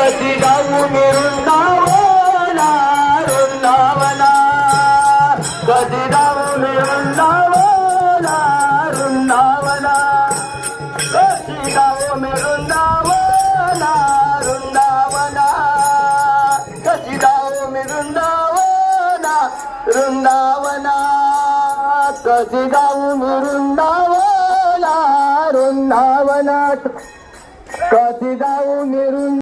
कधी जाऊ मी वृंदावना वृंदावना कधी जाऊ मी वृंदावना वृंदावना कधी जाऊ मी वृंदावना वृंदावना कधी जाऊ मी वृंदावना वृंदावना कधी जाऊ मी वृंदावना वृंदावना कधी जाऊ मी